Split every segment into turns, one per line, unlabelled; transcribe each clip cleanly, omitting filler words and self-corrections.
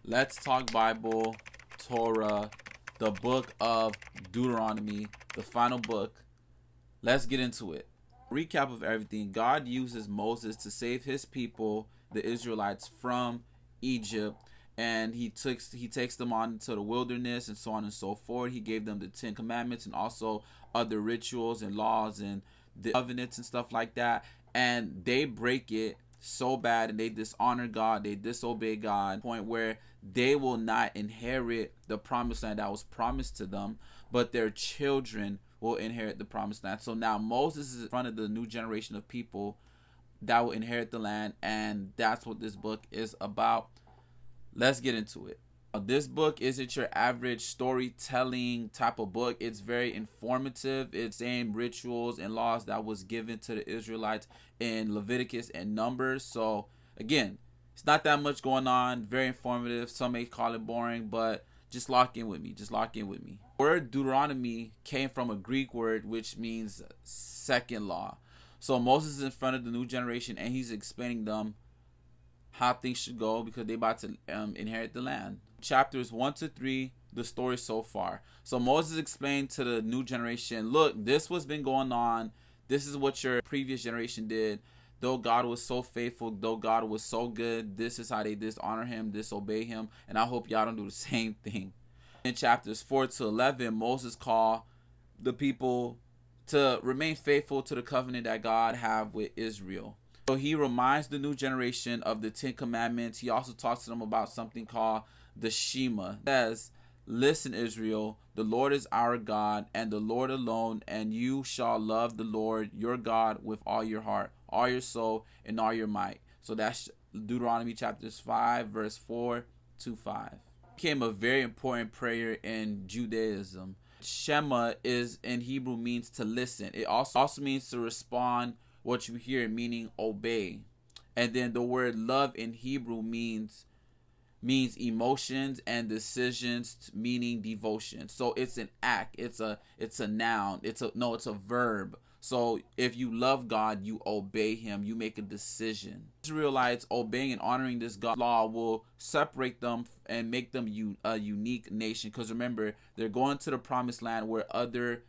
Let's talk Bible, Torah, the book of Deuteronomy, the final book. Let's get into it. Recap of everything. God uses Moses to save his people, the Israelites, from Egypt, and he takes them on into the wilderness and so on and so forth. He gave them the 10 commandments and also other rituals and laws and the covenants and stuff like that, and they break it so bad and they dishonor God, they disobey God to the point where they will not inherit the promised land that was promised to them, but their children will inherit the promised land. So now Moses is in front of the new generation of people that will inherit the land, and that's what this book is about. Let's get into it. This book isn't your average storytelling type of book. It's very informative. It's same rituals and laws that was given to the Israelites in Leviticus and Numbers. So again, it's not that much going on. Very informative. Some may call it boring, but just lock in with me. Just lock in with me. The word Deuteronomy came from a Greek word which means second law. So Moses is in front of the new generation and he's explaining them how things should go because they're about to inherit the land. Chapters 1 to 3, the story so far. So Moses explained to the new generation, look, this what's been going on. This is what your previous generation did. Though God was so faithful, though God was so good, this is how they dishonor him, disobey him. And I hope y'all don't do the same thing. In chapters 4 to 11, Moses called the people to remain faithful to the covenant that God have with Israel. So he reminds the new generation of the 10 commandments. He also talks to them about something called the Shema. It says, listen, Israel, the Lord is our God and the Lord alone, and you shall love the Lord your God with all your heart, all your soul, and all your might. So that's Deuteronomy chapters 5, verse 4 to 5. It became a very important prayer in Judaism. Shema is in Hebrew means to listen. It also means to respond what you hear, meaning obey. And then the word love in Hebrew means emotions and decisions, meaning devotion. So it's an act, it's a noun, it's a verb. So if you love God, you obey him, you make a decision. Israelites obeying and honoring this God law will separate them and make them a unique nation, because remember, they're going to the promised land where other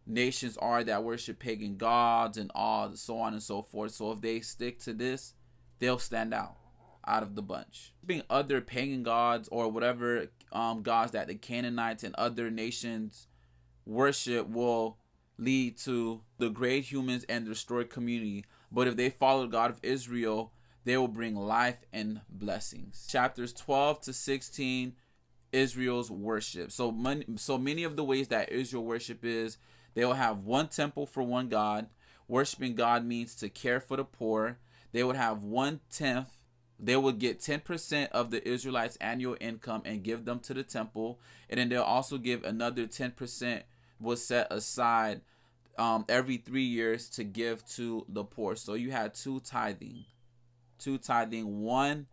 nations are that worship pagan gods and all so on and so forth. So if they stick to this, they'll stand out of the bunch. Being other pagan gods or whatever gods that the Canaanites and other nations worship will lead to the great humans and destroy community. But if they follow the God of Israel, they will bring life and blessings. Chapters 12 to 16, Israel's worship. So many of the ways that Israel worship is they will have one temple for one God. Worshiping God means to care for the poor. They would have 1/10. They would get 10% of the Israelites' annual income and give them to the temple. And then they'll also give another 10% was set aside every 3 years to give to the poor. So you had two tithing. One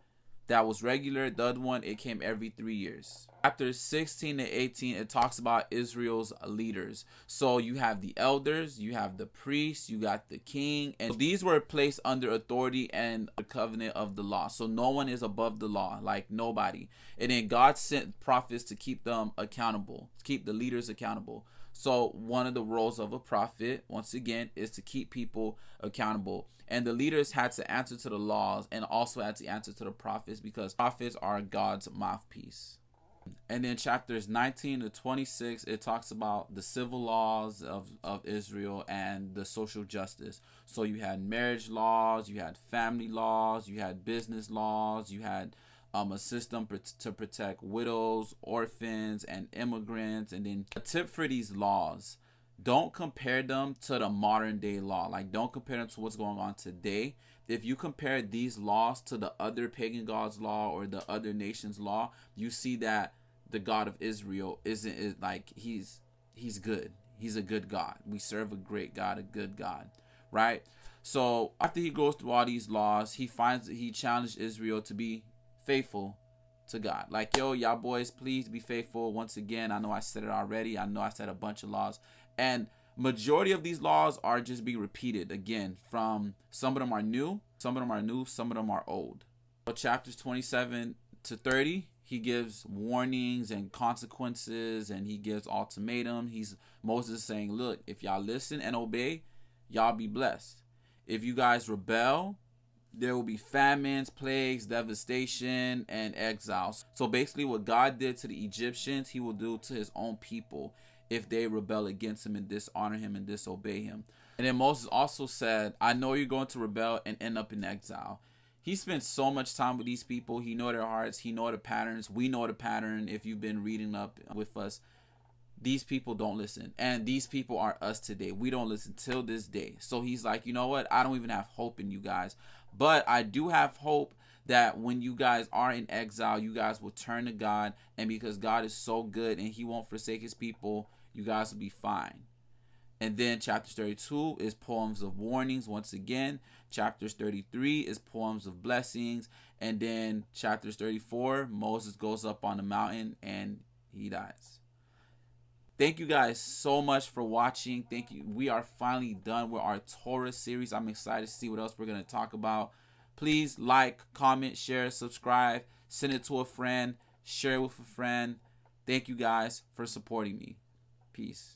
that was regular, the other one, it came every 3 years. Chapter 16 to 18, it talks about Israel's leaders. So you have the elders, you have the priests, you got the king, and these were placed under authority and the covenant of the law. So no one is above the law, like nobody. And then God sent prophets to keep them accountable, to keep the leaders accountable. So one of the roles of a prophet, once again, is to keep people accountable. And the leaders had to answer to the laws and also had to answer to the prophets, because prophets are God's mouthpiece. And then chapters 19 to 26, it talks about the civil laws of Israel and the social justice. So you had marriage laws, you had family laws, you had business laws, you had a system to protect widows, orphans, and immigrants. And then a tip for these laws: don't compare them to the modern day law. Like, don't compare them to what's going on today. If you compare these laws to the other pagan gods' law or the other nations' law, you see that the God of Israel isn't like he's good. He's a good God. We serve a great God, a good God, right? So after he goes through all these laws, he challenged Israel to be faithful to God. Like, yo, y'all boys, please be faithful. Once again, I know I said it already. I know I said a bunch of laws, and majority of these laws are just being repeated again. From some of them are new, some of them are old. So chapters 27 to 30, he gives warnings and consequences, and he gives ultimatum. Moses saying, look, if y'all listen and obey, y'all be blessed. If you guys rebel, there will be famines, plagues, devastation, and exiles. So basically what God did to the Egyptians, he will do to his own people if they rebel against him and dishonor him and disobey him. And then Moses also said, I know you're going to rebel and end up in exile. He spent so much time with these people. He know their hearts. He know the patterns. We know the pattern if you've been reading up with us. These people don't listen, and these people are us today. We don't listen till this day. So he's like, you know what? I don't even have hope in you guys, but I do have hope that when you guys are in exile, you guys will turn to God, and because God is so good and he won't forsake his people, you guys will be fine. And then chapters 32 is poems of warnings once again. Chapters 33 is poems of blessings, and then chapters 34, Moses goes up on the mountain and he dies. Thank you guys so much for watching. Thank you. We are finally done with our Torah series. I'm excited to see what else we're going to talk about. Please like, comment, share, subscribe, send it to a friend, share it with a friend. Thank you guys for supporting me. Peace.